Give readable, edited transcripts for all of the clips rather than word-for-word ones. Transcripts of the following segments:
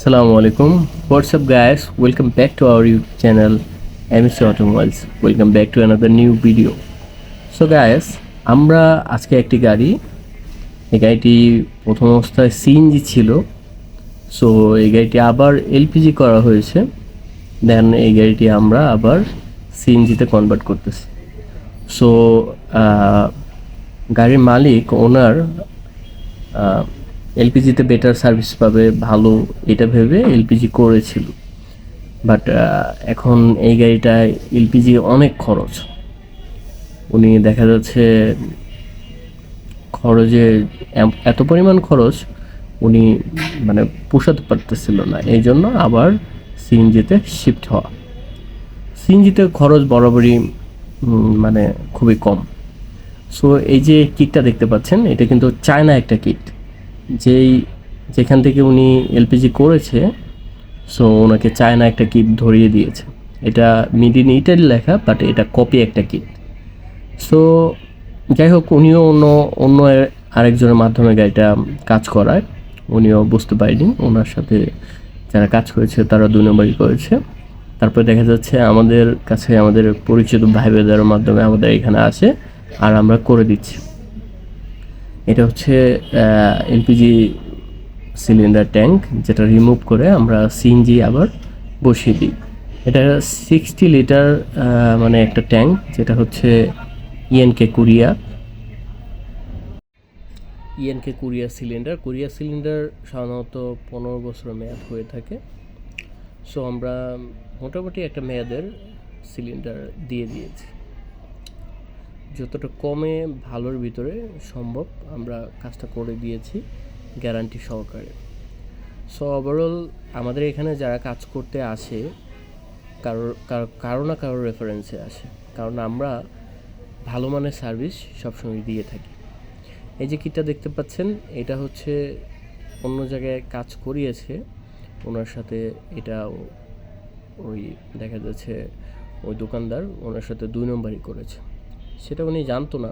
Assalamu alaikum. What's up, guys? Welcome back to our YouTube channel, MSC Automobiles. Welcome back to another new video. So, guys, আমরা আজকে একটি গাড়ি, এই গাড়িটি প্রথম অবস্থায় সিএনজি ছিল। সো এই গাড়িটি আবার এলপিজি করা হয়েছে। দেন এই গাড়িটি আমরা আবার সিএনজিতে কনভার্ট করতেছি। সো গাড়ির মালিক ওনার এলপিজিতে বেটার সার্ভিস পাবে, ভালো এটা ভেবে এলপিজি করেছিল। বাট এখন এই গাড়িটায় এলপিজি অনেক খরচ। উনি দেখা যাচ্ছে খরচে এত পরিমাণ খরচ উনি মানে পোষাতে পারতেছিল না, এই জন্য আবার সিএনজিতে শিফট হওয়া। সিএনজিতে খরচ বরাবরই মানে খুবই কম। সো এই যে কিটটা দেখতে পাচ্ছেন, এটা কিন্তু চায়না একটা কিট। যেখান থেকে উনি এলপিজি করেছে, সো ওনাকে চায়না একটা কিট ধরিয়ে দিয়েছে। এটা মেড ইন ইটালি লেখা, বাট এটা কপি একটা কিট। সো যাই হোক, উনিও অন্য আরেকজনের মাধ্যমে গাড়িটা কাজ করায়, উনিও বুঝতে পারেনি। ওনার সাথে যারা কাজ করেছে তারা 2 নম্বরই করেছে। তারপরে দেখা যাচ্ছে আমাদের কাছে আমাদের পরিচিত ভাই বোনদের মাধ্যমে আমাদের এখানে আসে, আর আমরা করে দিচ্ছি। এটা হচ্ছে এলপিজি সিলিন্ডার ট্যাঙ্ক, যেটা রিমুভ করে আমরা সিএনজি আবার বসিয়ে দিই। এটা 60 লিটার মানে একটা ট্যাঙ্ক, যেটা হচ্ছে ইএনকে কুরিয়া সিলিন্ডার সাধারণত 15 বছরের মেয়াদ হয়ে থাকে। সো আমরা মোটামুটি একটা মেয়াদের সিলিন্ডার দিয়ে দিয়েছি। যতটা কমে ভালোর ভিতরে সম্ভব আমরা কাজটা করে দিয়েছি গ্যারান্টি সহকারে। সো ওভারঅল আমাদের এখানে যারা কাজ করতে আসে কারো না কারোর রেফারেন্সে আসে, কারণ আমরা ভালো মানের সার্ভিস সবসময় দিয়ে থাকি। এই যে কিটটা দেখতে পাচ্ছেন, এটা হচ্ছে অন্য জায়গায় কাজ করিয়েছে ওনার সাথে। এটা ওই দেখা যাচ্ছে ওই দোকানদার ওনার সাথে 2 নম্বরই করেছে, সেটা উনি জানতো না,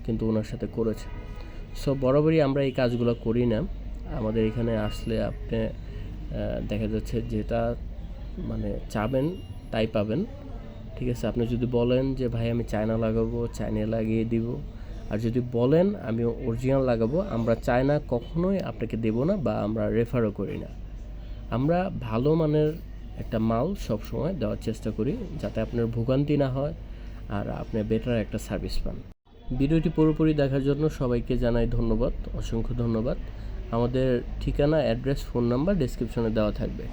কিন্তু ওনার সাথে করেছে। সো বরাবরই আমরা এই কাজগুলো করি না। আমাদের এখানে আসলে আপনি দেখা যাচ্ছে যেটা মানে চাবেন তাই পাবেন, ঠিক আছে। আপনি যদি বলেন যে ভাই আমি চায়না লাগাবো, চায়না লাগিয়ে দিব। আর যদি বলেন আমি অরিজিনাল লাগাবো, আমরা চায়না কখনোই আপনাকে দেব না, বা আমরা রেফারও করি না। আমরা ভালো মানের একটা মাল সবসময় দেওয়ার চেষ্টা করি, যাতে আপনার ভোগান্তি না হয় আর আপনি বেটার একটা সার্ভিস পান। ভিডিওটি পুরোপুরি দেখার জন্য সবাইকে জানাই ধন্যবাদ, অসংখ্য ধন্যবাদ। আমাদের ঠিকানা, অ্যাড্রেস, ফোন নাম্বার ডেসক্রিপশনে দেওয়া থাকবে।